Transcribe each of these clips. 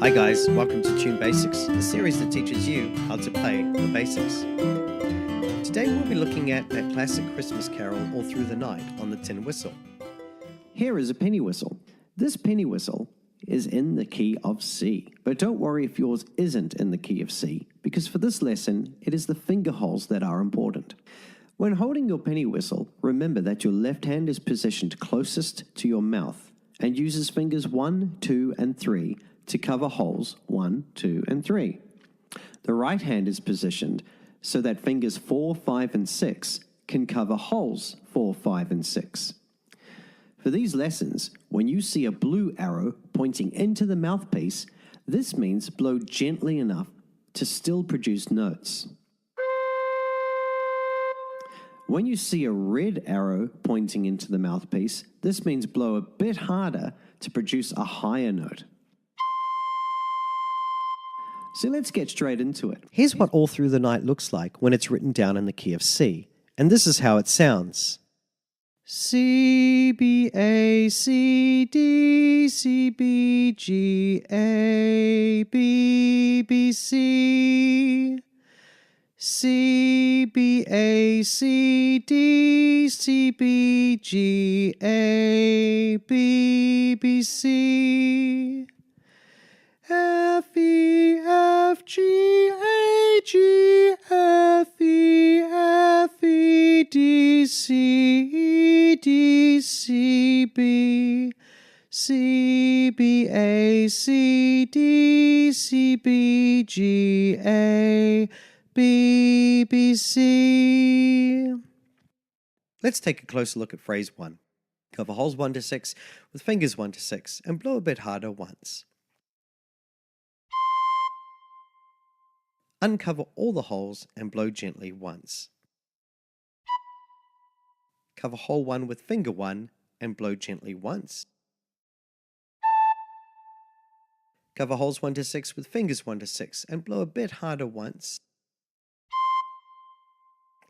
Hi guys, welcome to Tune Basics, the series that teaches you how to play the basics. Today we'll be looking at that classic Christmas carol, All Through the Night, on the tin whistle. Here is a penny whistle. This penny whistle is in the key of C. But don't worry if yours isn't in the key of C, because for this lesson, it is the finger holes that are important. When holding your penny whistle, remember that your left hand is positioned closest to your mouth and uses fingers 1, 2, and 3 to cover holes 1, 2, and 3. The right hand is positioned so that fingers 4, 5, and 6 can cover holes 4, 5, and 6. For these lessons, when you see a blue arrow pointing into the mouthpiece, this means blow gently enough to still produce notes. When you see a red arrow pointing into the mouthpiece, this means blow a bit harder to produce a higher note. So let's get straight into it. Here's what All Through the Night looks like when it's written down in the key of C, and this is how it sounds. C, B, A, C, D, C, B, G, A, B, B, C. C, B, A, C, D, C, B, G, A, B, B, C. F, E, F, G, A, G, F, E, F, E, D, C, E, D, C, B. C, B, A, C, D, C, B, G, A, B, B, C. Let's take a closer look at phrase 1. Cover holes 1 to 6 with fingers 1 to 6 and blow a bit harder once. Uncover all the holes and blow gently once. Cover hole 1 with finger 1 and blow gently once. Cover holes 1 to 6 with fingers 1 to 6 and blow a bit harder once.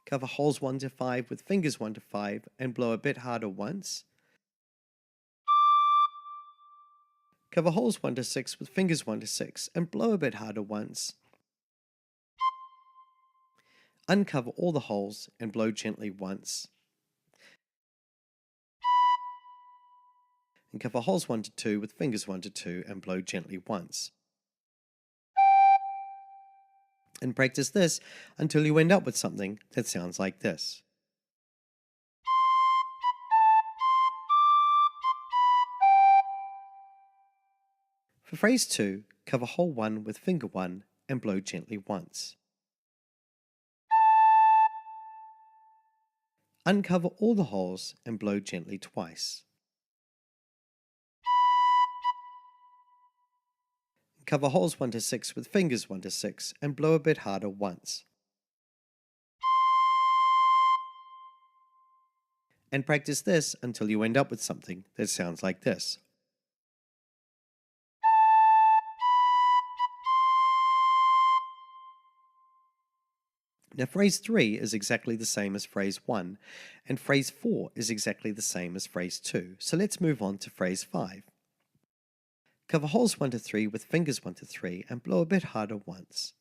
Cover holes 1 to 5 with fingers 1 to 5 and blow a bit harder once. Cover holes 1 to 6 with fingers 1 to 6 and blow a bit harder once. Uncover all the holes and blow gently once. And cover holes 1 to 2 with fingers 1 to 2 and blow gently once. And practice this until you end up with something that sounds like this. For phrase 2, cover hole 1 with finger 1 and blow gently once. Uncover all the holes and blow gently twice. Cover holes 1 to 6 with fingers 1 to 6 and blow a bit harder once. And practice this until you end up with something that sounds like this. Now phrase 3 is exactly the same as phrase 1, and phrase 4 is exactly the same as phrase 2, so let's move on to phrase 5. Cover holes 1 to 3 with fingers 1 to 3 and blow a bit harder once.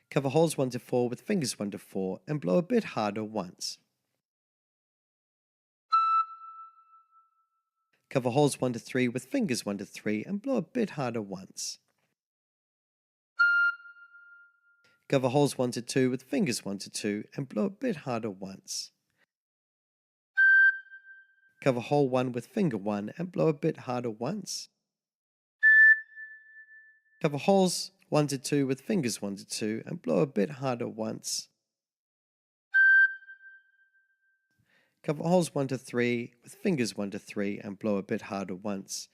Cover holes 1 to 4 with fingers 1 to 4 and blow a bit harder once. Cover holes 1 to 3 with fingers 1 to 3 and blow a bit harder once. Cover holes 1 to 2 with fingers 1 to 2 and blow a bit harder once. Cover hole 1 with finger 1 and blow a bit harder once. Cover holes 1 to 2 with fingers 1 to 2 and blow a bit harder once. Cover holes 1 to 3 with fingers 1 to 3 and blow a bit harder once.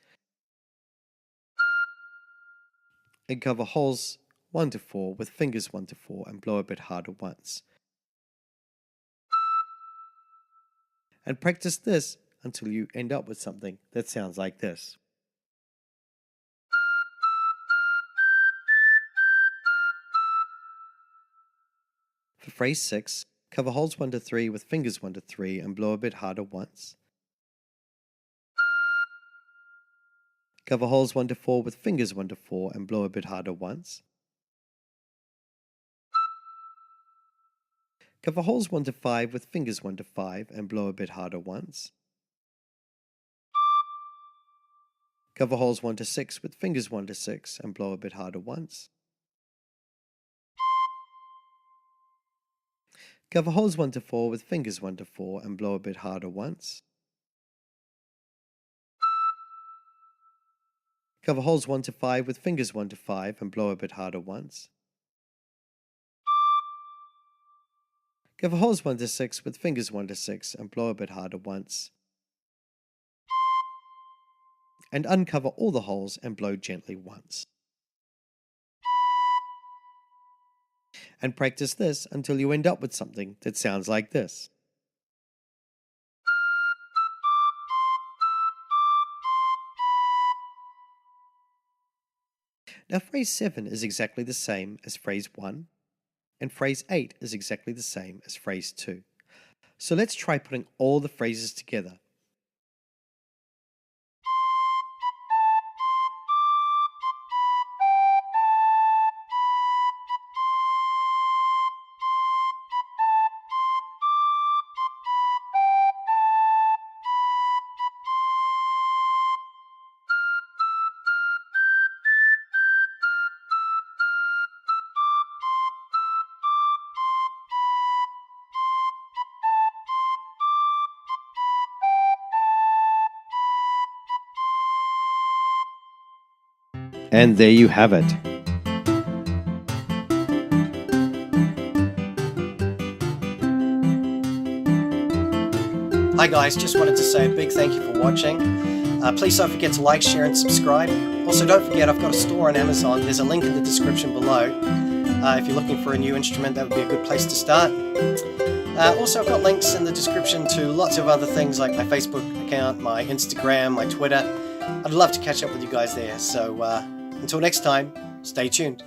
And cover holes 1 to 4 with fingers 1 to 4 and blow a bit harder once. And practice this until you end up with something that sounds like this. For phrase 6, cover holes 1 to 3 with fingers 1 to 3 and blow a bit harder once. Cover holes 1 to 4 with fingers 1 to 4 and blow a bit harder once. Cover holes 1 to 5 with fingers 1 to 5 and blow a bit harder once. Cover holes 1 to 6 with fingers 1 to 6 and blow a bit harder once. Cover holes 1 to 4 with fingers 1 to 4 and blow a bit harder once. Cover holes 1 to 5 with fingers 1 to 5 and blow a bit harder once. Cover holes 1 to 6 with fingers 1 to 6 and blow a bit harder once. And uncover all the holes and blow gently once. And practice this until you end up with something that sounds like this. Now phrase 7 is exactly the same as phrase 1, and phrase 8 is exactly the same as phrase 2. So let's try putting all the phrases together. And there you have it. Hi guys, just wanted to say a big thank you for watching. Please don't forget to like, share and subscribe. Also don't forget I've got a store on Amazon. There's a link in the description below. If you're looking for a new instrument, that would be a good place to start. Also I've got links in the description to lots of other things like my Facebook account, my Instagram, my Twitter. I'd love to catch up with you guys there. So until next time, stay tuned.